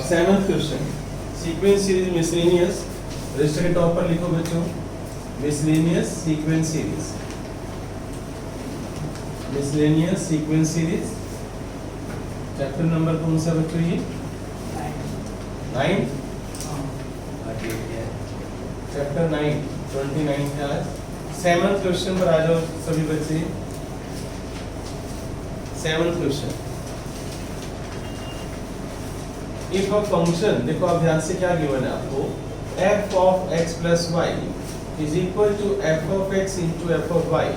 Seventh question, sequence series miscellaneous, register के top पर लिखो बच्चों, miscellaneous sequence series, miscellaneous sequence series. Chapter number कौन सा बच्चों ये? 9। चैप्टर 9 29 का आज। सेवंथ क्वेश्चन पर आ जाओ सभी बच्चे। Seventh question, if a function, देखो आप ध्यान से क्या गिवन है आपको, f of x plus y is equal to f of x into f of y,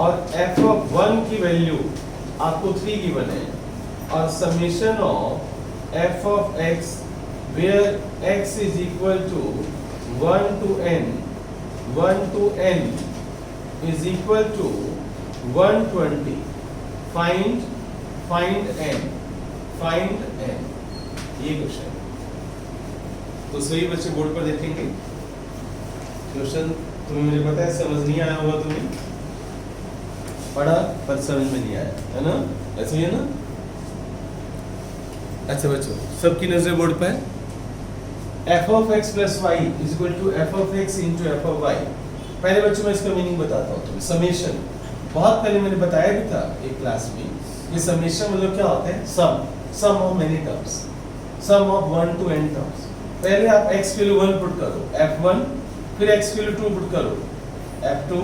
और f of 1 की वैल्यू आपको 3 गिवन है, और summation of f of x where x is equal to 1 to n is equal to 120, find n, ये question. तो सही बच्चे board पर देखेंगे क्वेश्चन। तुम्हें मुझे पता है समझ नहीं आया होगा, तुम्हें पढ़ा पर समझ में नहीं आया, है ना? ऐसे ही है ना? अच्छा बच्चों, सबकी नजर बोर्ड पर है। f of x plus y is equal to f of x into f of y। पहले बच्चों मैं इसका मीनिंग बताता हूँ तुम्हें। समेशन बहुत पहले मैंने बताया भी था एक क्लास में। ये समेशन मतलब क्या होता है? Sum of many terms, sum of 1 to n terms. पहले आप x की वैल्यू 1 पुट करो, f1, फिर x की वैल्यू 2 पुट करो, f2,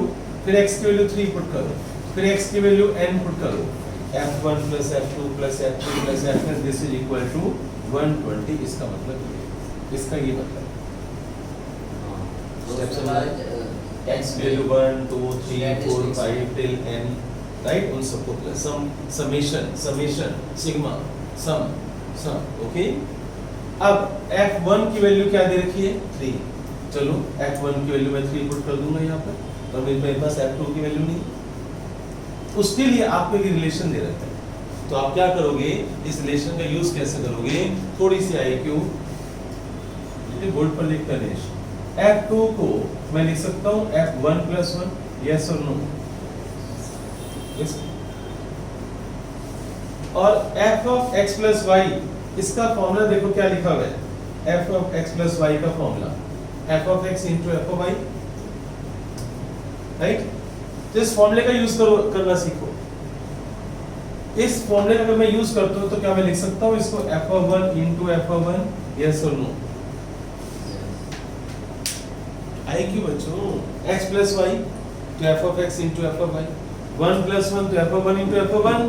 फिर x की वैल्यू 3 पुट करो, फिर x की वैल्यू n पुट करो, f1 plus f2 plus f3 plus f4, this is equal to 120। इसका मतलब ये, इसका ये मतलब x value 1 2 3 4 5 till n, right? उन सबको plus summation sigma sum, okay. अब f1 की वैल्यू क्या दे रखी है? 3। चलो f1 की वैल्यू मैं 3 पुट कर दूंगा यहाँ पर, और मेरे पास f2 की वैल्यू नहीं। उसके लिए आपको एक रिलेशन दे रखा है, तो आप क्या करोगे? इस रिलेशन का यूज कैसे करोगे? थोड़ी सी IQ बोर्ड पर लिख कर f2 को मैं लिख सकता हूँ f1 plus 1, यस और नो। और f of x plus y, इसका फॉर्मूला देखो क्या लिखा हुआ है, f of x plus y का formula f of x into f of y, right? तो इस फॉर्मूले का यूज करना सीखो। इस फॉर्मूले का अगर मैं यूज करता हूं तो क्या मैं लिख सकता हूं इसको f of 1 into f of 1, yes और नो? IQ बच्चों, x plus y तो f of x into f of y, 1 plus 1 तो f of 1 into f of 1,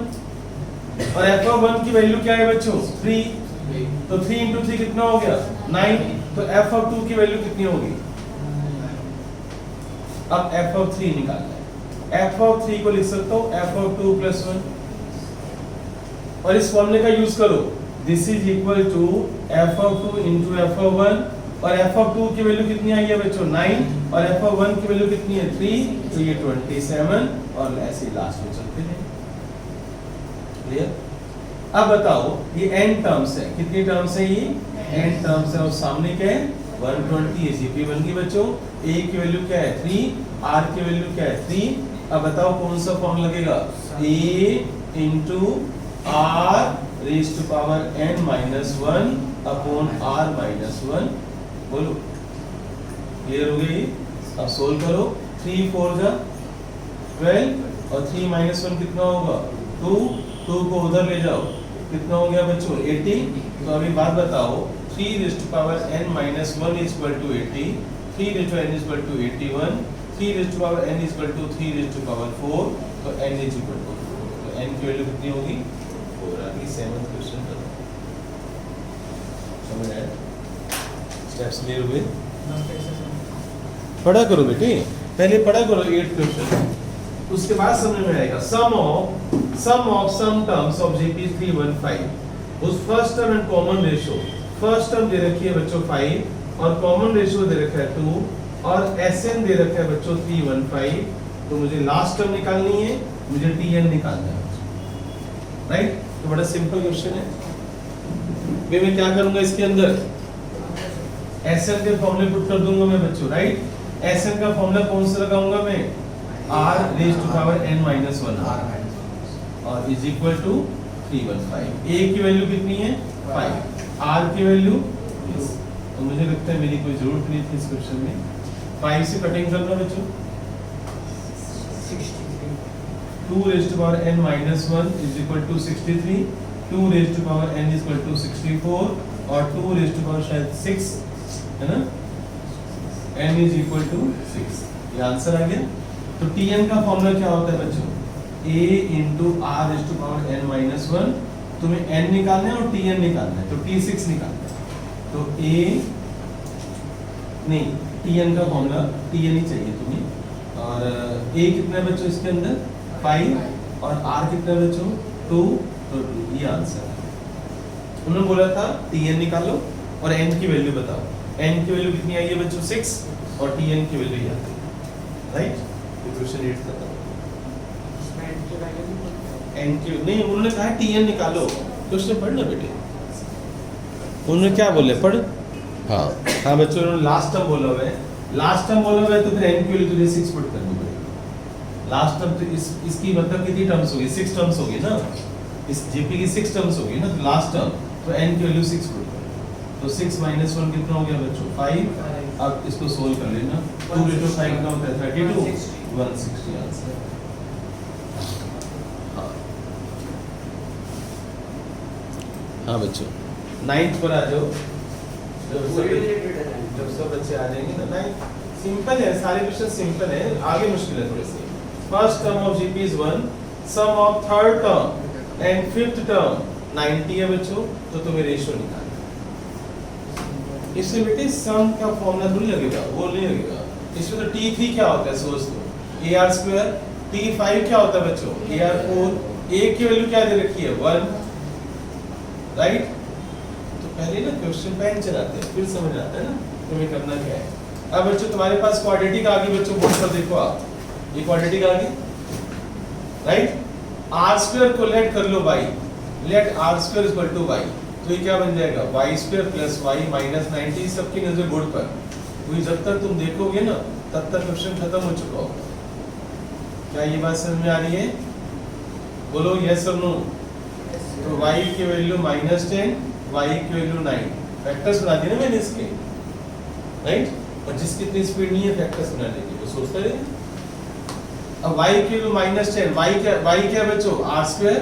और f of 1 की वैल्यू क्या है बच्चों? 3, तो 3 into 3 कितना हो गया? 9। तो f of 2 की वैल्यू कितनी होगी? अब f of 3 निकालना है। f of 3 को लिख सकता हूँ f of 2 plus 1, और इस फॉर्मूले का यूज करो, this is equal to f of 2 into f of 1, और f of 2 की वैल्यू कितनी आई है बच्चों? 9, और f of 1 की वैल्यू कितनी है? 3, तो ये 27, और ऐसे लास्ट में चलते हैं। क्लियर? अब बताओ ये n टर्म्स है, कितनी टर्म्स है ये? n टर्म्स है, और सामने क्या है? 120 जीपी बन गई बच्चों। a की वैल्यू क्या है? 3, r की वैल्यू क्या है? 3। अब बताओ कौन सा फॉर्म लगेगा? a into r raised to power n minus 1 upon r minus 1। बोलो, क्लियर हो गई? अब सोल्व करो। 3 4 जा 12, और 3 minus 1 कितना होगा? 2 को उधर ले जाओ, कितना हो गया बच्चों? 80। तो अभी बात बताओ, 3 raised to power n minus 1 is equal to 80, 3 raised to n is equal to 81, 3 raised to power n is equal to 3 raised to power 4, तो n is equal to 4, तो n की वैल्यू कितनी होगी? 4। अगली 7th क्वेश्चन करो। समझ आया? Steps clear हुए? पढ़ा करो बेटे, पहले पढ़ा करो 8th क्वेश्चन, उसके बाद समझ में आएगा। Sum of sum terms of GP 315, उस first term and common ratio, first term दे रखी है बच्चों 5, और कॉमन रेशियो दे रखा है 2, और एसएन दे रखा है बच्चों 315। तो मुझे लास्ट टर्म निकालनी है, मुझे टीएन निकालना है, राइट? तो बड़ा सिंपल क्वेश्चन है। मैं क्या करूंगा इसके अंदर? एसएन के फॉर्मूले पुट कर दूंगा मैं बच्चों, राइट? एसएन का फॉर्मूला कौन सा लगाऊंगा मैं? r raised to power n minus 1 और इज इक्वल टू 315। a की वैल्यू कितनी है? 5 r की वैल्यू तो मुझे लगता है मेरी कोई जरूरत नहीं थी इस क्वेश्चन में 5 से कटिंग करना बच्चों 2 raised to power n minus 1 is equal to 63 2 raised to power n is equal to 64 और 2 raised to power शायद 6 है ना n is equal to 6 ये आंसर आ गया। तो tn का फॉर्मूला क्या होता है बच्चों a into r raised to power n minus 1 तुम्हें n निकालना है और tn निकालना है तो t6 निकालना है तो a नहीं tn का फॉर्मूला tn ही चाहिए तुम्हें और a कितना है बच्चों इसके अंदर 5 और r कितना है बच्चों 2 तो ये आंसर है। उन्होंने बोला था tn निकालो और n की वैल्यू बताओ n की वैल्यू कितनी आई है बच्चों 6 और tn की वैल्यू ये आती है राइट। क्वेश्चन 8 था n की नहीं उन्होंने कहा tn निकालो क्वेश्चन पढ़ ना बेटे उन्होंने क्या बोले पढ़ हाँ हाँ बच्चों उन्होंने लास्ट टर्म बोला हुआ है लास्ट टर्म बोला हुआ है तो फिर n की वैल्यू तुझे 6 पुट करनी पड़ेगी। लास्ट टर्म तो इसकी मतलब कितनी टर्म्स होगी 6 टर्म्स होगी ना इस जीपी की 6 टर्म्स होगी ना तो लास्ट टर्म तो n की वैल्यू 6 पुट करो तो 6 minus 1 कितना हो गया बच्चों 5 अब इसको सोल्व कर लेना 2 into 5 कितना होता है 32 160 आंसर। हाँ बच्चों 9th पर आ जाओ जब सब बच्चे आ जाएंगे ना 9th सिंपल है सारे क्वेश्चन सिंपल है आगे मुश्किल है थोड़े से। First term of GP is 1 sum of third term and fifth term 90 है बच्चों तो तुम्हें रेशियो निकालना है। इसमें बेटे सम का फॉर्मूला थोड़ी लगेगा वो नहीं लगेगा इसमें तो t3 क्या होता है सोच लो ar2 t5 क्या होता है बच्चों ar4 a की वैल्यू क्या दे रखी है 1 राइट। तो पहले ना क्वेश्चन पेन चलाते हैं फिर समझ आता है ना तुम्हें करना क्या है। अब बच्चों तुम्हारे पास क्वाड्रेटिक आ गई बच्चों बोर्ड पर देखो आप ये क्वाड्रेटिक आ गई राइट। r2 को लेट कर लो y let r2 equal to y तो ये क्या बन जाएगा y2 प्लस y माइनस 90 सबकी नजर बोर्ड पर वही जब तक तुम देखोगे ना तब तक क्वेश्चन खत्म हो चुका होगा। क्या ये बात समझ में आ रही है बोलो यस और नो। तो y की वैल्यू -10 y की वैल्यू 9 फैक्टर्स बना दिए ना मैंने इसके राइट और जिसकी इतनी स्पीड नहीं है फैक्टर्स बना देंगे वो सोचता रहे। अब y की वैल्यू -10 y क्या बच्चों r2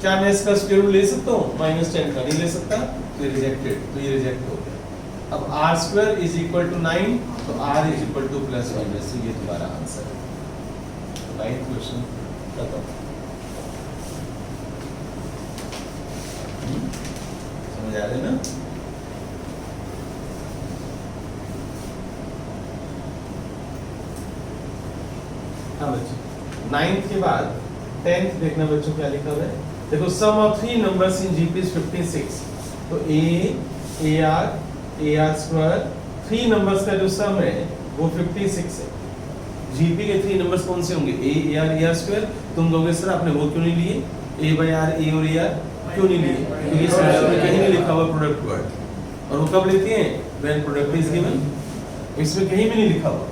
क्या मैं इसका स्क्वायर रूट ले सकता हूँ -10 का नहीं ले सकता तो ये रिजेक्टेड तो ये रिजेक्ट हो गया। अब r2 इज इक्वल टू 9 तो r is equal two plus minus ये तुम्हारा आंसर है। 9th क्वेश्चन खत्म। समझ आ रहे ना। हाँ बच्चों 9th के बाद 10th देखना बच्चों क्या लिखा हुआ है देखो sum of 3 numbers in GP is 56 तो a ar स्क्वायर 3 नंबर्स का जो सम है वो 56 है। जीपी के 3 नंबर्स कौन से होंगे a ar स्क्वायर तुम दोगे सर आपने वो क्यों नहीं लिए a by r a और ar क्यों नहीं लिए क्योंकि सॉल्यूशन में कहीं नहीं लिखा हुआ प्रोडक्ट वर्ड और वो कब लेते हैं व्हेन प्रोडक्ट इज गिवन इसमें कहीं भी नहीं लिखा हुआ।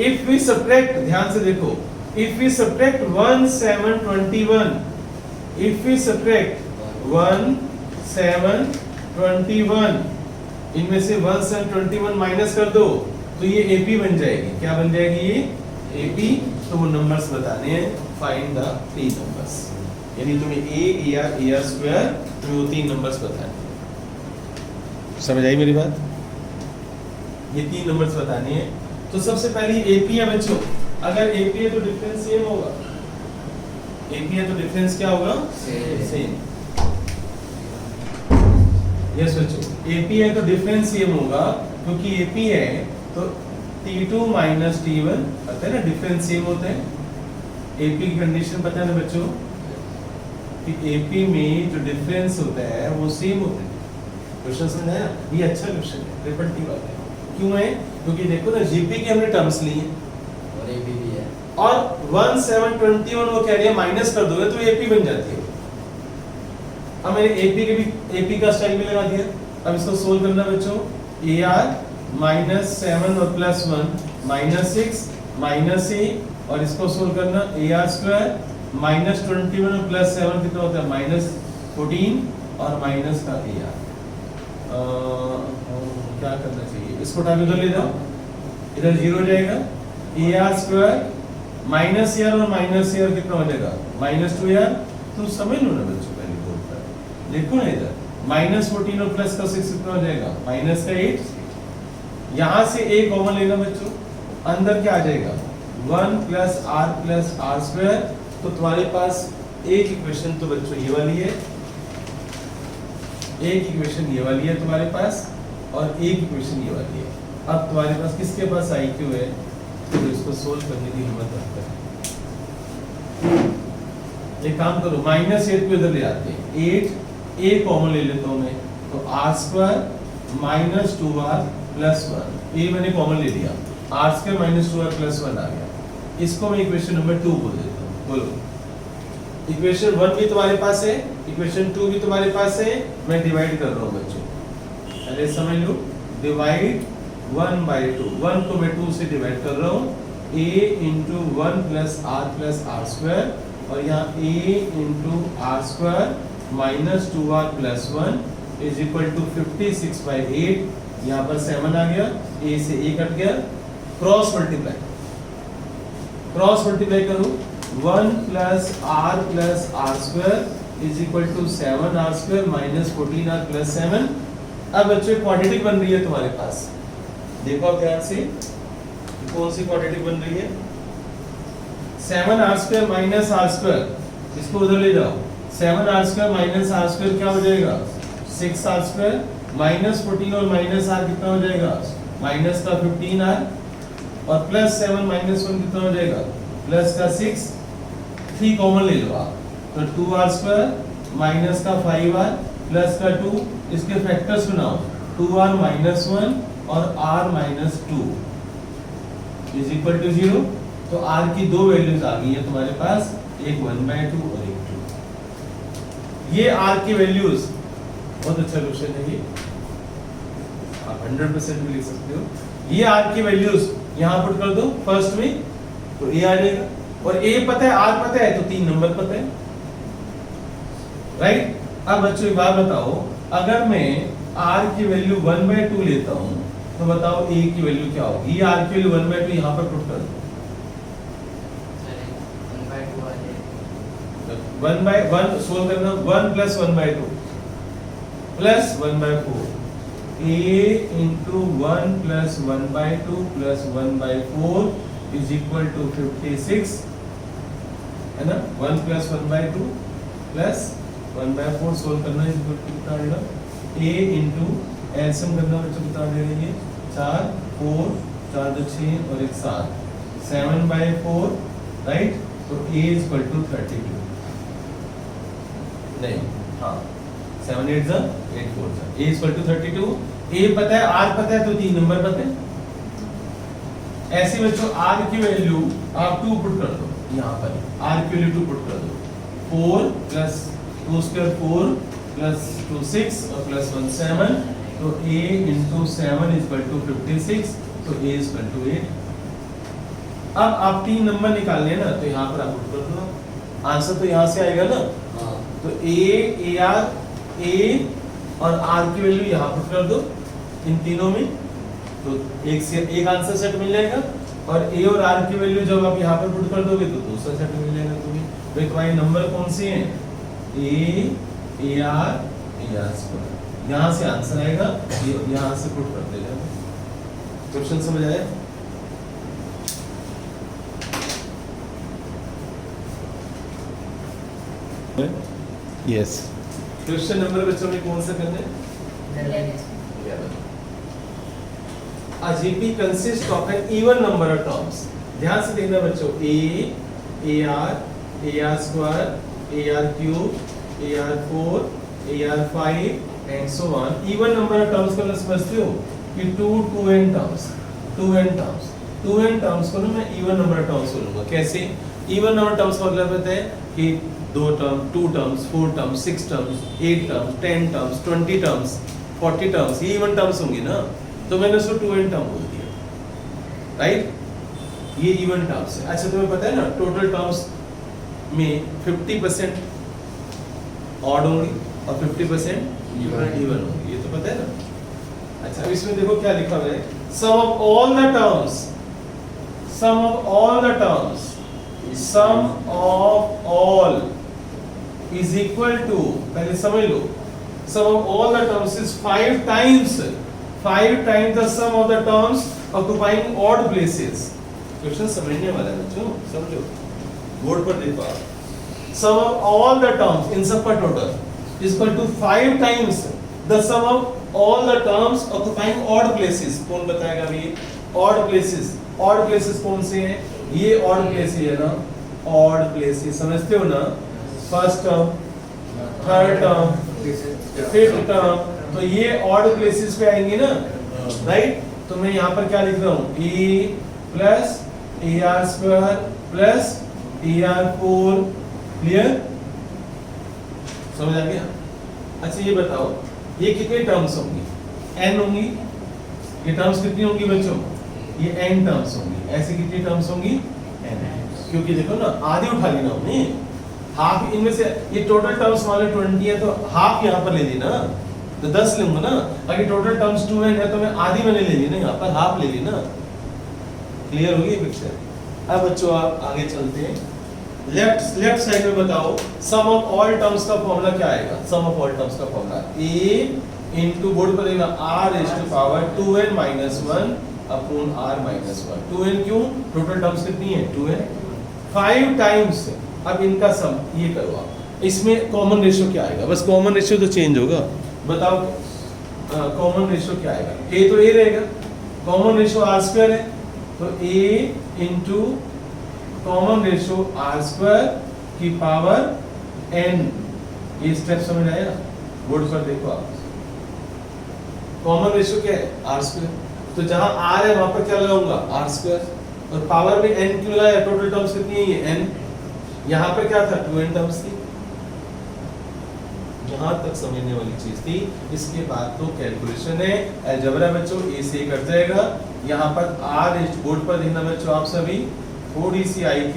इफ वी सब्ट्रैक्ट ध्यान से देखो if we subtract 1 7 21 if we subtract 1 7 21 इनमें से 1 7 21 माइनस कर दो तो ये AP बन जाएगी। क्या बन जाएगी ये AP तो वो नंबर्स बताने हैं फाइंड द 3 नंबर्स यानी तुम्हें a ar ar स्क्वायर तुम्हें वो 3 नंबर्स बताने। समझ आई मेरी बात ये 3 नंबर्स बताने हैं। तो सबसे पहले AP है बच्चों अगर AP है तो डिफरेंस सेम होगा AP है तो डिफरेंस क्या होगा सेम। यस बच्चों AP है तो डिफरेंस सेम होगा क्योंकि AP है तो T2 माइनस T1 पता है ना डिफरेंस सेम होता है। AP की कंडीशन पता है ना बच्चों कि AP में जो डिफरेंस होता है वो सेम होता है। क्वेश्चन समझ आया ये अच्छा क्वेश्चन है रिपीट वाला है क्यों है क्योंकि देखो ना जीपी की हमने टर्म्स ली है और एपी भी है और 1 7 21 वो कह रही है माइनस कर दोगे तो एपी बन जाती है। अब मैंने एपी के भी एपी का स्टाइल भी लगा दिया। अब इसको सोल्व करना बच्चों ar -7 और +1 -6 -a और इसको सोल्व करना ar² -21 और +7 कितना होता है -14 और माइनस का ए आर। क्या करना चाहिए, इसको उठा के उधर ले जाओ, इधर जीरो हो जाएगा, ए r square minus A R और माइनस ए आर कितना हो जाएगा माइनस 2 आर। तो समझ लो ना बच्चों, पहले बोर्ड पर देखो ना, इधर माइनस 14 और प्लस का 6 कितना हो जाएगा माइनस का 8। यहाँ से ए कॉमन लेना बच्चों, अंदर क्या आ जाएगा 1 प्लस आर स्क्वायर। तो तुम्हारे पास एक इक्वेशन तो बच्चों ये वाली है, एक इक्वेशन ये वाली है तुम्हारे पास, और एक इक्वेशन ये वाली है। अब तुम्हारे पास किसके पास IQ है तो इसको सोल्व करने की हिम्मत रखता है। एक काम करो, -8 को इधर ले आते हैं, 8 ए कॉमन ले लेता हूं मैं, तो R square minus 2r plus 1, A मैंने कॉमन ले लिया, R square minus 2r plus 1 आ गया। इसको मैं इक्वेशन नंबर 2 बोल देता हूँ। बोलो, इक्वेशन 1 भी तुम्हारे पास है, इक्वेशन 2 भी तुम्हारे पास है, मैं डिवाइड कर रहा हूँ बच्चों, पहले समझ लो, डिवाइड 1/2, 1 को मैं 2 से डिवाइड कर रहा हूँ, a into 1 plus R square, और यहाँ a into R square minus 2r plus 1 is equal to 56/8। यहाँ पर 7 आ गया, a से a कट गया, क्रॉस मल्टीप्लाई करो, 1 plus R square is equal to 7r square minus 14r plus 7। अब बच्चों क्वाड्रेटिक बन रही है तुम्हारे पास, देखो आप ध्यान से, कौन सी क्वाड्रेटिक बन रही है, 7r square minus are square, इसको उधर ले जाओ, 7r square minus are square क्या हो जाएगा 6r स्क्वायर, माइनस 14 और माइनस आर कितना हो जाएगा माइनस का 15r, और प्लस 7 माइनस 1 कितना हो जाएगा प्लस का 6, 3 कॉमन ले लो आप, तो 2r स्क्वायर माइनस का 5r प्लस का 2, इसके फैक्टर्स बनाओ, 2r माइनस 1 और r minus 2 is equal to 0। तो r की दो वैल्यूज आ गई है तुम्हारे पास, एक 1/2 और एक 2। ये r की वैल्यूज, बहुत अच्छा क्वेश्चन है ये, आप 100% भी लिख सकते हो। ये r की वैल्यूज यहाँ पुट कर दो फर्स्ट में, तो a आ जाएगा, और a पता है r पता है, तो 3 नंबर पता है, राइट। अब बच्चों एक बात बताओ, अगर मैं r की वैल्यू 1/2 लेता हूँ तो बताओ a की वैल्यू क्या होगी, r की वैल्यू 1/2 यहाँ पर पुट कर दो, 1/1 सोल्व करना, 1 plus 1/2 plus 1/4, a into 1 plus 1/2 plus 1/4 is equal to 56, है ना, 1 प्लस 1/2 प्लस 1/4 सोल्व करना इज इक्वल टू कितना आएगा, a इंटू एलसीएम करना बच्चों कितना दे रही है 4, 4, 4 2 6 और 1 7, 7/4, राइट। तो a इज इक्वल टू 32, नहीं हाँ 7 8 जा 8 4 जा, a is equal to 32, a पता है r पता है, तो 3 नंबर पता है। ऐसे बच्चों r की वैल्यू आप 2 पुट कर दो, यहाँ पर r की वैल्यू 2 पुट कर दो, 4 प्लस 2 स्क्वायर 4 प्लस 2 6 और प्लस 1 7, तो a into 7 is equal to 56, तो a इज इक्वल टू 8। अब आप 3 नंबर निकाल लेना, तो यहाँ पर आप पुट कर दो, आंसर तो यहाँ से आएगा ना, तो a और r की वैल्यू यहाँ पुट कर दो इन तीनों में, तो एक आंसर सेट मिल जाएगा, और a और r की वैल्यू जब आप यहाँ पर पुट कर दोगे तो दूसरा सेट मिल जाएगा तुम्हें। तो तुम्हारे नंबर कौन से हैं, a r स्क्वायर, यहाँ से आंसर आएगा, यहाँ से पुट कर देगा। क्वेश्चन समझ आया? यस। क्वेश्चन नंबर बच्चों में कौन सा करना है, 11। A GP consists of an even number of terms। ध्यान से देखना बच्चों, AR square, AR cube, AR4, AR5 and so on। even number of terms को समझते हो कि 2n terms को ना मैं even number of terms बोलूँगा। कैसे? even number of terms का मतलब होता है कि 2 term, 2 terms, 4 terms, 6 terms, 8 terms, 10 terms, 20 terms, 40 terms, ये इवन टर्म्स होंगी ना, तो मैंने उसको 2n टर्म बोल दिया, राइट। ये इवन टर्म्स है। अच्छा तुम्हें पता है ना, टोटल टर्म्स में 50% ऑड होंगी, और 50% इवन होंगी, ये तो पता है ना। अच्छा अब इसमें देखो क्या लिखा हुआ है, sum of all the terms, sum of all the terms, sum of all is equal to, पहले समझ लो, sum of all the terms is 5 times the sum of the terms occupying odd places. Question समझने वाला है बच्चों, समझो, board पर देखो आप, sum of all the terms इन सब का total is equal to 5 times the sum of all the terms occupying odd places. कौन बताएगा अभी? odd places, odd places कौन से हैं? ये odd places है ना, odd places समझते हो ना, first term, third term, fifth term, तो ये ऑड प्लेसेस पे आएंगे ना, राइट। तो मैं यहाँ पर क्या लिख रहा हूँ, a plus a r square plus a r 4, clear, समझ आ गया। अच्छा ये बताओ, ये कितने टर्म्स होंगी? एन होंगी। ये टर्म्स कितनी होंगी बच्चों? ये एन टर्म्स होंगी। ऐसे कितनी टर्म्स होंगी? एन, क्योंकि देखो ना, आधी उठा लेना हमने, हाफ इनमें से, ये टोटल टर्म्स वाले 20 है तो हाफ यहाँ पर ले ली ना, तो 10 लूंगा ना। अगर टोटल टर्म्स 2n है तो मैं आधी मैंने ले ली ना, यहाँ पर हाफ ले ली ना। क्लियर होगी पिक्चर? अब बच्चों आप आगे चलते हैं, लेफ्ट साइड में बताओ, सम ऑफ ऑल टर्म्स का फॉर्मूला क्या आएगा? सम ऑफ ऑल टर्म्स का फॉर्मूला a इनटू, बोर्ड पर देखना, r is to power 2n minus 1 upon r minus 1। 2n क्यों? टोटल टर्म्स कितनी है? 2n। 5 टाइम्स, अब इनका सम ये करो आप, इसमें कॉमन रेशियो क्या आएगा? बस कॉमन रेशियो तो चेंज होगा, बताओ कॉमन रेशियो क्या आएगा? a तो a रहेगा, कॉमन रेशियो r स्क्वायर है, तो a into common ratio r square की पावर n। ये स्टेप समझ आया? बोर्ड पर देखो आप, कॉमन रेशियो क्या है? r स्क्वायर, तो जहां r है वहां पर क्या लगाऊंगा? r स्क्वायर, और पावर में n क्यों लगाया? टोटल टर्म्स कितनी है? ये n। यहाँ पे क्या था? 2n टर्म्स थी। जहां तक समझने वाली चीज थी, इसके बाद तो कैलकुलेशन है, अलजेब्रा बच्चों, ए से कट जाएगा। यहाँ पर r इस बोर्ड पर देखना बच्चों आप सभी, थोड़ी सी IQ,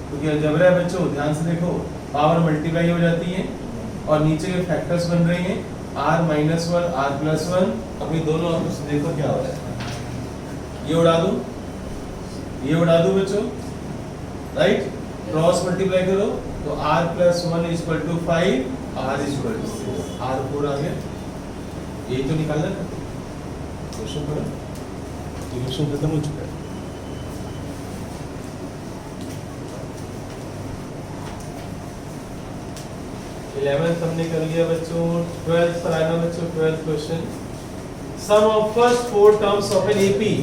क्योंकि अलजेब्रा बच्चों ध्यान से देखो, पावर मल्टीप्लाई हो जाती है और नीचे के फैक्टर्स बन रहे हैं, r माइनस 1, r प्लस 1। अभी दोनों आप देखो क्या हो रहा है, ये उड़ा दूं, ये उड़ा दूं बच्चों, राइट, क्रॉस मल्टीप्लाई करो तो r plus 1 is equal to 5, r is equal to 4, r 4 आ गया। यही तो निकालना था, क्वेश्चन करो, क्वेश्चन खत्म हो चुका है। इलेवेंथ हमने कर लिया बच्चों, 12th पर आना बच्चों, 12th question, sum of first 4 terms of an AP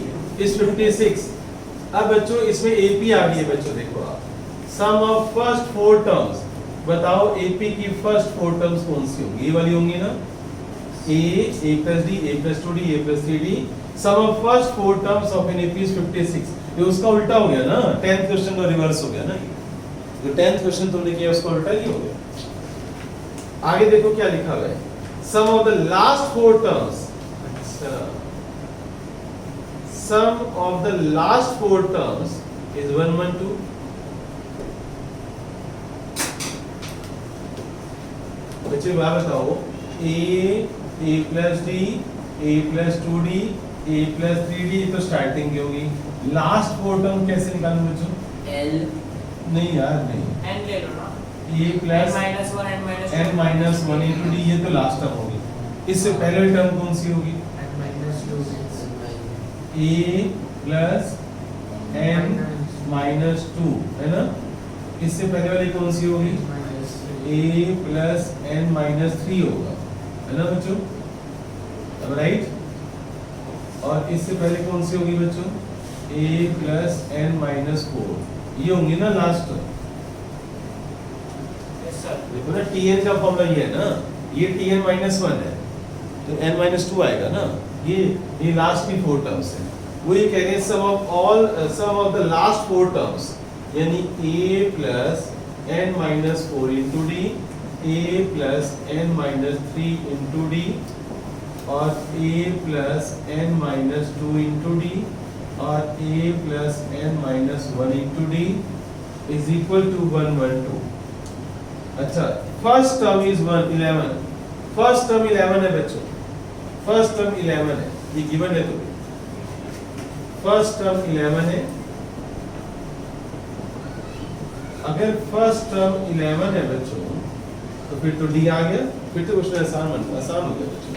is 56। अब बच्चों इसमें एपी आ गई है बच्चों, देखो आप, सम ऑफ फर्स्ट 4 टर्म्स, बताओ एपी की फर्स्ट 4 टर्म्स कौन सी होंगी? ये वाली होंगी ना, a plus d, a plus 2d, a plus 3d। Sum of first 4 terms of an AP is 56। ये उसका उल्टा हो गया ना, 10th क्वेश्चन का रिवर्स हो गया ना, जो 10th क्वेश्चन तुमने किया उसका उल्टा ही हो गया। आगे देखो क्या लिखा हुआ है, sum of the last 4 terms, sum of the last 4 terms is 1 1 2। बच्चे बात बताओ, a plus d, a plus 2d, a plus 3d, तो स्टार्टिंग की होगी। लास्ट 4 टर्म कैसे निकालूं बच्चों? l नहीं यार, नहीं, n ले लो ना, a plus n minus 1 into d, ये तो लास्ट टर्म होगी। इससे पहले टर्म कौन सी होगी? a प्लस n माइनस 2, है ना। इससे पहले वाली कौन सी होगी? a प्लस n माइनस 3 होगा, है ना बच्चों, राइट। और इससे पहले कौन सी होगी बच्चों? a प्लस n माइनस 4, ये होंगी ना लास्ट। देखो ना, tn का फॉर्मूला ये है ना, ये tn माइनस 1 है तो n माइनस 2 आएगा ना, ये लास्ट की 4 टर्म्स है। वो ये कह रहे हैं sum of the last 4 terms, यानी a plus n minus 4 into D, a plus n minus 3 into D, और a plus n minus 2 into D, और a plus n minus 1 into D is equal to 1 1 2। अच्छा, first term is 11, first term 11 है बच्चों, first term 11 है, ये given है तो first term 11 है। अगर फर्स्ट टर्म 11 है बच्चों तो फिर तो डी आ गया, फिर तो क्वेश्चन आसान हो गया बच्चों।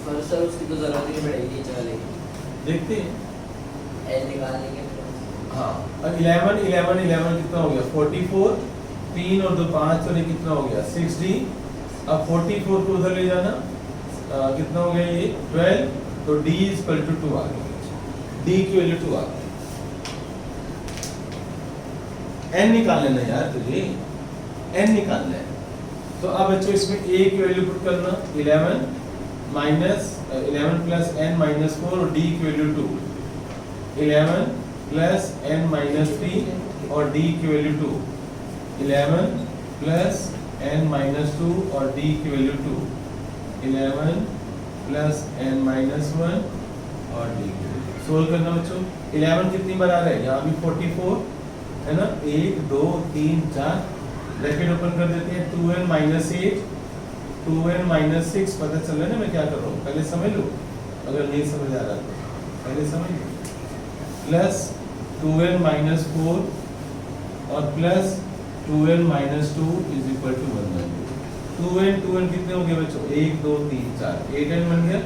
पर सर उसकी तो जरूरत ही नहीं पड़ेगी, चलेगी। देखते हैं एल निकाल लेंगे। हाँ, अब 11 कितना हो गया 44, 3 और 2 5, तो ये कितना हो गया 6D। अब 44 को उधर ले जाना, कितना हो गया ये 12, तो D इक्वल टू 2 आ गया, D की वैल्यू 2 आ गई। n निकाल लेना यार तुझे, n निकालना है। तो अब बच्चों इसमें a की वैल्यू पुट करना, 11 प्लस n माइनस 4 और d की वैल्यू 2, 11 प्लस n माइनस 3 और d की वैल्यू 2, 11 प्लस n माइनस 2 और d की वैल्यू 2, 11 प्लस n माइनस 1 और d की वैल्यू। सोल्व करना बच्चों, 11 कितनी बार आ रहा है, यहाँ भी 44 है ना, 1 2 3 4, ब्रैकेट ओपन कर देते हैं, 2n माइनस 8, 2n माइनस 6, पता चल रहा है ना मैं क्या कर रहा हूँ, पहले समझ लो, अगर नहीं समझ आ रहा तो पहले समझ लो, प्लस 2n माइनस 4 और plus 2n minus 2 is equal to 1 2n कितने हो गए बच्चों, 1 2 3 4, 8n बन गया।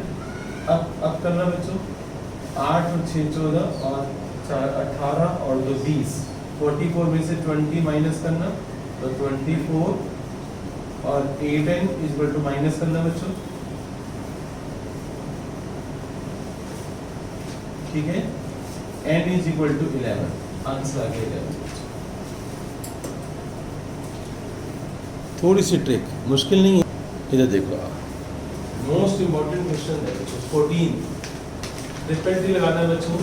अब करना बच्चों, 8 और 6 14 और 4 18 और 2 20, 44 में से 20 माइनस करना, तो 24 और 8n इक्वल टू माइनस करना बच्चों, ठीक है, n is equal to 11, answer आ गया 11। थोड़ी सी ट्रिक, मुश्किल नहीं है, इधर देखो आप, मोस्ट इंपॉर्टेंट क्वेश्चन है बच्चों 14, रिपीट लगाना है बच्चों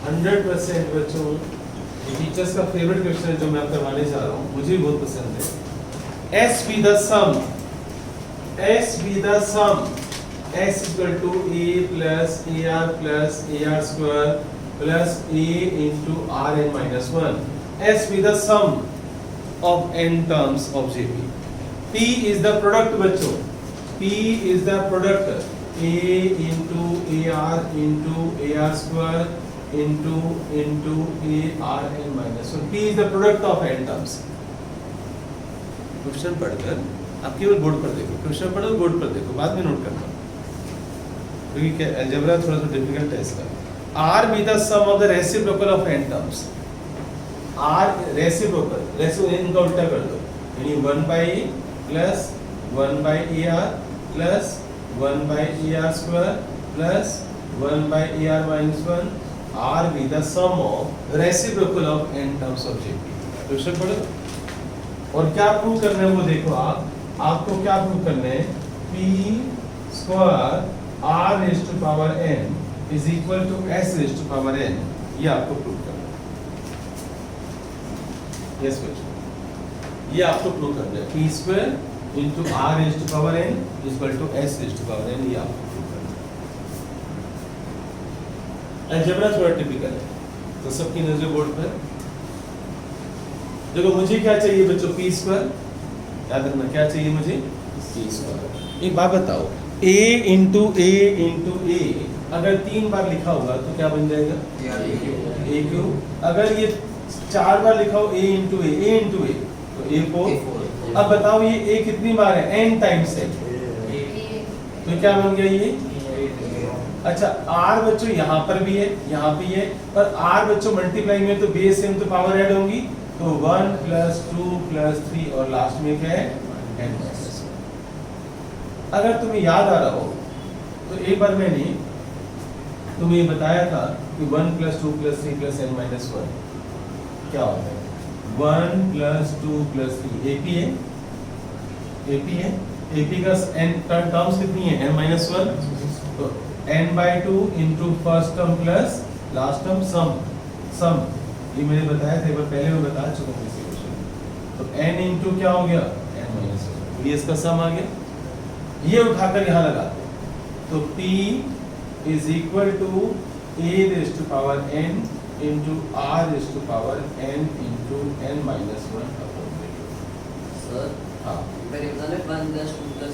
100% बच्चों, ये टीचर्स का फेवरेट क्वेश्चन है जो मैं अब करवाने जा रहा हूँ, मुझे भी बहुत पसंद है। S be the sum, S equal to A plus AR plus AR square plus A into Rn minus 1. S be the sum of n terms of JP. P is the product बच्चों, P is the product, A into AR into AR square into ARn minus 1. P is the product of n terms. Question पढ़कर आप केवल board पर देखो, question पढ़ो board पर देखो, बाद में नोट करना, क्योंकि क्या अलजेब्रा थोड़ा सा डिफिकल्ट है इसका। R be the sum of the reciprocal of n terms. R reciprocal इनका उल्टा कर दो, यानी 1 by A plus 1 by AR plus 1 by AR square plus 1 by AR minus 1. R be the sum of reciprocal of n terms of JP. Question पढ़ो और क्या prove करना है वो देखो आपको क्या प्रूव करना है, P square R raised to power n is equal to S raised to power n, ये आपको प्रूव करना है। यस बच्चों, ये आपको प्रूव करना है, P square into R raised to power n is equal to S raised to power n, ये आपको प्रूव करना है। अलजेब्रा थोड़ा टिपिकल है, तो सबकी नजर बोर्ड पर देखो। मुझे क्या चाहिए बच्चों, P स्क्वायर, याद रखना क्या चाहिए मुझे, P स्क्वायर। एक बात बताओ, A इंटू A अगर 3 बार लिखा होगा तो क्या बन जाएगा, A क्यूब। अगर ये 4 बार लिखा हो A इंटू A तो A4। अब बताओ ये A कितनी बार है, n टाइम्स है, तो क्या बन गया ये। अच्छा R बच्चों यहाँ पर भी है, यहाँ भी है, पर R बच्चों मल्टीप्लाई में तो बेस सेम तो पावर ऐड होंगी, तो 1 प्लस 2 प्लस 3 और लास्ट में क्या है n माइनस 1। अगर तुम्हें याद आ रहा हो तो एक बार मैंने तुम्हें ये बताया था कि 1 plus 2 plus 3 plus n minus 1 क्या होता है, 1 प्लस 2 प्लस 3 AP है, AP है, AP का n टर्म्स कितनी है, n माइनस 1, तो n by 2 into first term plus last term sum, ये मैंने बताया था एक बार पहले, मैं बता चुका हूँ इसी क्वेश्चन। तो n into क्या हो गया, n माइनस 1, ये इसका सम आ गया, ये उठाकर यहाँ लगा तो P is equal to A raised to power n into R raised to power n into n minus 1 upon 2। Sir हाँ मेरे एग्जाम में 1 plus 2 plus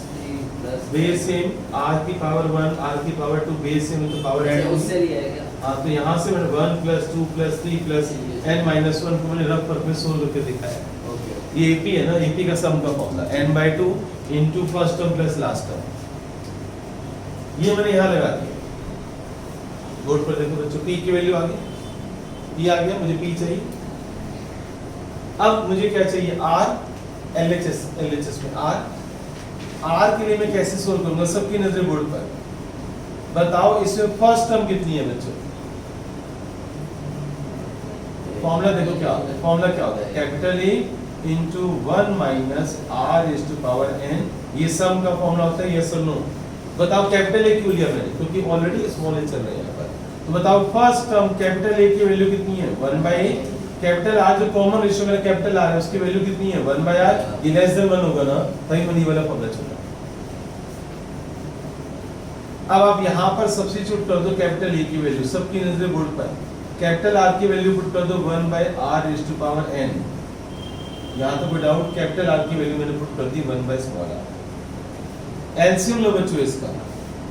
plus base same R की पावर 1 आर की पावर 2 बेस सेम तो power N उससे लिया है क्या? हाँ तो यहाँ से मैंने 1 plus 2 plus 3 plus n minus 1 को मैंने रफ वर्क में सोल्व करके दिखाया। ओके ये AP है ना, AP का सम का formula n/2 into first term plus last term, ये मैंने यहाँ लगा दिया। बोर्ड पर देखो बच्चों, P की वैल्यू आ गई, P आ गया, मुझे P चाहिए। अब मुझे क्या चाहिए, R LHS में R के लिए मैं कैसे सोल्व करूंगा, सबकी नजर बोर्ड पर। बताओ इसमें फर्स्ट टर्म कितनी है बच्चों? फॉर्मूला देखो क्या होता है, फॉर्मूला क्या होता है, capital A into 1 minus R is to power n, ये सम का फॉर्मूला होता है, यस और नो। बताओ कैपिटल A क्यों लिया मैंने, क्योंकि ऑलरेडी स्मॉल a चल रहा है यहाँ पर। तो बताओ फर्स्ट टर्म कैपिटल A की वैल्यू कितनी है, 1/a। कैपिटल R जो कॉमन रेशियो में कैपिटल R है उसकी वैल्यू कितनी है, 1/r। ये लेस देन 1 होगा ना, तभी मैंने ये वाला फॉर्मूला चुना। अब आप यहाँ पर सब्स्टिट्यूट कर दो कैपिटल A की वैल्यू, सबकी नजर बोर्ड पर। कैपिटल R की वैल्यू पुट कर दो 1/r is to power n। यहाँ तो कोई डाउट, कैपिटल R की वैल्यू मैंने पुट कर दी 1/स्मॉल r। एलसीएम लो बच्चों इसका,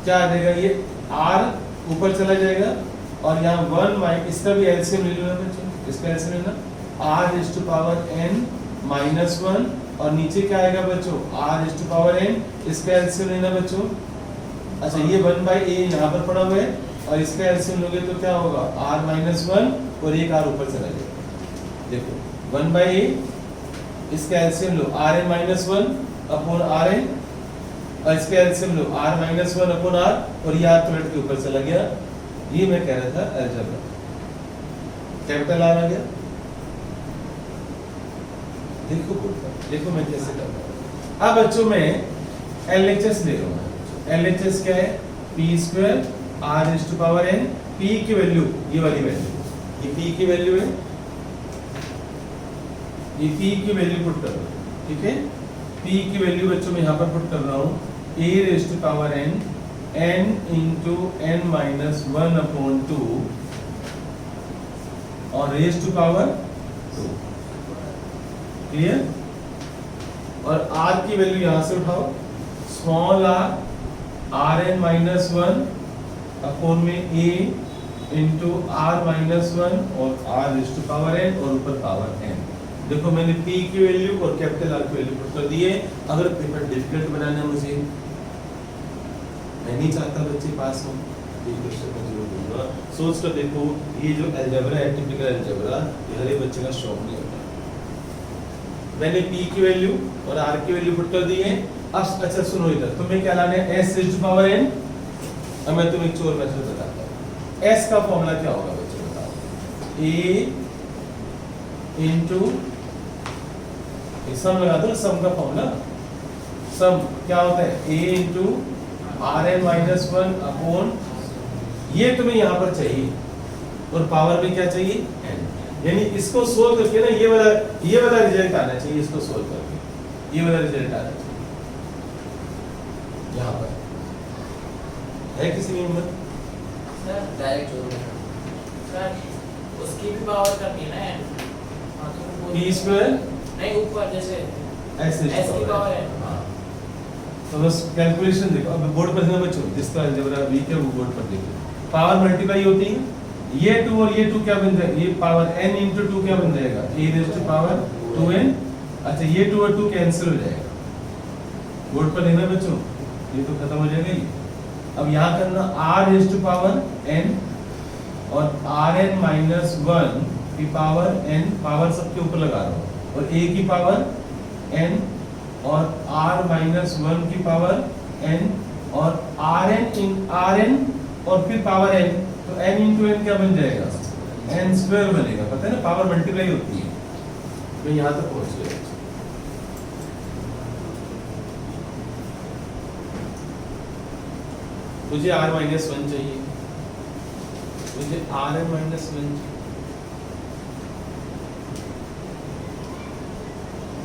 क्या आ जाएगा, ये R ऊपर चला जाएगा और यहाँ 1 माइनस, इसका भी एलसीएम ले लेना बच्चों, इसका एलसीएम लेना r is to power n minus 1, और नीचे क्या आएगा बच्चों, r is to power n, इसका एलसीएम लेना बच्चों। अच्छा ये 1/a यहाँ पर पड़ा हुआ है और इसका एलसीएम लोगे तो क्या होगा, r माइनस 1 और एक r ऊपर चला जाएगा। देखो 1/a, इसका एलसीएम लो rn माइनस 1 अपॉन rn, और इसका एलसीएम लो r माइनस 1 अपॉन r, और ये r पलट के ऊपर चला गया। ये मैं कह रहा था अलजेब्रा, कैपिटल R आ गया। देखो देखो मैं कैसे कर रहा हूँ। अब बच्चों मैं LHS ले रहा हूँ। LHS क्या है, p square r is to power n, p की वैल्यू ये वाली वैल्यू, ये p की वैल्यू है, ये p की वैल्यू पुट कर दो, ठीक है। p की वैल्यू बच्चों मैं यहाँ पर पुट कर रहा हूँ, a raise to power n, n into n minus 1 upon 2 और रेज़ टू पावर 2, क्लियर। और r की वैल्यू यहाँ से उठाओ, small r rn minus 1 upon में a इंटू r माइनस 1 और r raise to power n और ऊपर पावर n। देखो मैंने p की वैल्यू और कैपिटल R की वैल्यू पुट कर दी है। अगर पेपर डिफिकल्ट बनाना है मुझे, मैं नहीं चाहता बच्चे पास हो, ये क्वेश्चन मैं जरूर दूंगा। सोच कर देखो, ये जो अलजेब्रा है, टिपिकल अलजेब्रा, ये हर एक बच्चे का शौक नहीं होता। मैंने p की वैल्यू और r की वैल्यू पुट कर दी है। अब अच्छा सुनो इधर, तुम्हें क्या लाना है, s raise to power n। अब मैं तुम्हें एक चोर मेथड बताता हूँ। s का फॉर्मूला क्या होगा बच्चों बताओ, a इंटू, सम लगा दो, सम का फॉर्मूला, सम क्या होता है, a into rn minus 1 upon, ये तुम्हें यहाँ पर चाहिए और पावर में क्या चाहिए n, यानी इसको सोल्व करके ना ये वाला रिजल्ट आना चाहिए, इसको सोल्व करके ये वाला रिजल्ट आना चाहिए। यहाँ पर है किसी में हिम्मत, सर डायरेक्ट जोड़ सर उसकी भी पावर करनी है ना n, हाँ तो वो p स्क्वायर नहीं ऊपर जैसे s की पावर है। हाँ तो बस कैलकुलेशन देखो, अब बोर्ड पर देखना बच्चों, जिसका अलजेब्रा वीक है वो बोर्ड पर देखो। पावर मल्टीप्लाई होती है, ये 2 और ये 2 क्या बन जाएगा, ये पावर n इंटू 2 क्या बन जाएगा, a raise to power 2n। अच्छा ये 2 और 2 कैंसिल हो जाएगा, बोर्ड पर देखना बच्चों, ये तो खत्म हो जाएगा ये। अब यहाँ करना r raise to power n और rn माइनस 1 की पावर n, पावर सबके ऊपर लगा रहा हूँ, और a की पावर n और r माइनस 1 की पावर n और rn और फिर पावर n, तो n इंटू n क्या बन जाएगा, n स्क्वायर बनेगा। पता है ना, पावर मल्टीप्लाई होती है। तो यहाँ तक पहुँच गया। मुझे r माइनस 1 चाहिए, मुझे rn माइनस 1 चाहिए,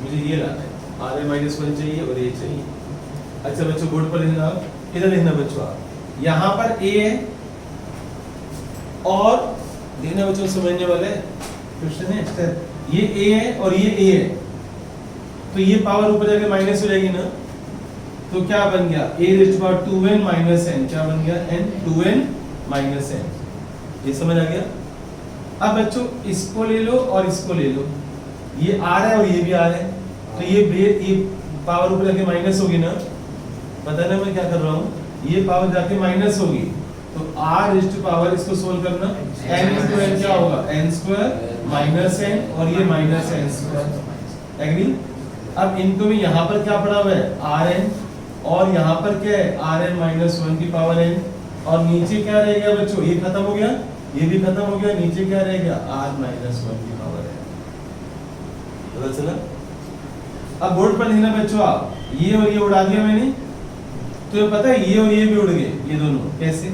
मुझे ये लाना है, rn माइनस 1 चाहिए और ये चाहिए। अच्छा बच्चों बोर्ड पर लिखना, इधर लिखना बच्चों, आप यहाँ पर a है और देखना बच्चों, समझने वाले क्वेश्चन है, ये a है और ये a है, तो ये पावर ऊपर जाके माइनस हो जाएगी ना, तो क्या बन गया a raise to power 2n minus n, क्या बन गया n 2n माइनस n। ये समझ आ गया। अब बच्चों इसको ले लो और इसको ले लो, ये आ रहा है और ये भी आ रहा है, तो ये पावर ऊपर जाके माइनस होगी ना, पता ना मैं क्या कर रहा हूँ, ये पावर जाके माइनस होगी, तो r रेज़ टू पावर इसको सोल्व करना n into n क्या होगा n स्क्वायर माइनस n और ये माइनस n स्क्वायर। एग्री। अब इनको भी यहाँ पर क्या पड़ा हुआ है rn और यहाँ पर क्या है rn माइनस 1 की पावर n, और नीचे क्या रह गया बच्चों, ये खत्म हो गया, ये भी खत्म हो गया, नीचे क्या रह गया r माइनस 1 की पावर n। पता चला। अब बोर्ड पर लिखना बच्चों आप, ये और ये उड़ा दिया मैंने, तो पता है ये और ये भी उड़ गए, ये दोनों कैसे,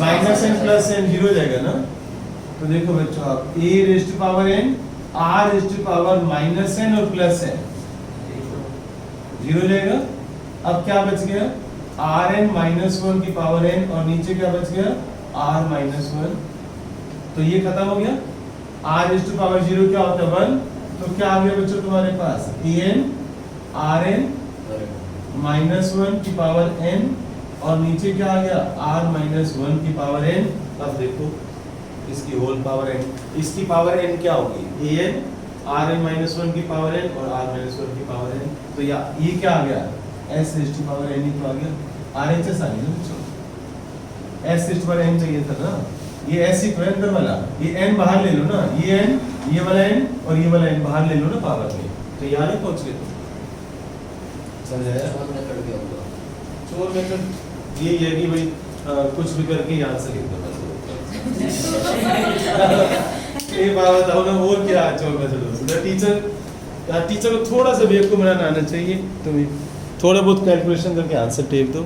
minus n plus n zero हो जाएगा ना। तो देखो बच्चों आप a raise to power n r raise to power minus n और प्लस n जीरो हो जाएगा। अब क्या बच गया rn माइनस 1 की पावर n और नीचे क्या बच गया r माइनस 1, तो ये खत्म हो गया। r raise to power zero क्या होता है 1, तो क्या आ गया बच्चों तुम्हारे पास an rn माइनस 1 की पावर n और नीचे क्या आ गया r माइनस 1 की पावर n। अब देखो इसकी होल पावर n, इसकी पावर n क्या होगी an rn माइनस 1 की पावर n और r माइनस 1 की पावर n, तो ये क्या आ गया s raise to power n ही तो आ गया, RHS आ गया बच्चों, s raise to power n चाहिए था ना, ये s ही तो है अंदर वाला, ये n बाहर ले लो ना, ये n ये वाला n और ये वाला n बाहर ले लो ना पावर में, तो यहाँ नहीं पहुँच गए तुम। समझाया। चोर मेथड ये है कि भाई कुछ भी करके यहाँ से लिख दो बस। ये बात बताओ ना, और क्या चोर मेथड। टीचर को थोड़ा सा बेवकूफ बनाना आना चाहिए, तुम्हें थोड़ा बहुत कैलकुलेशन करके आंसर टेक दो।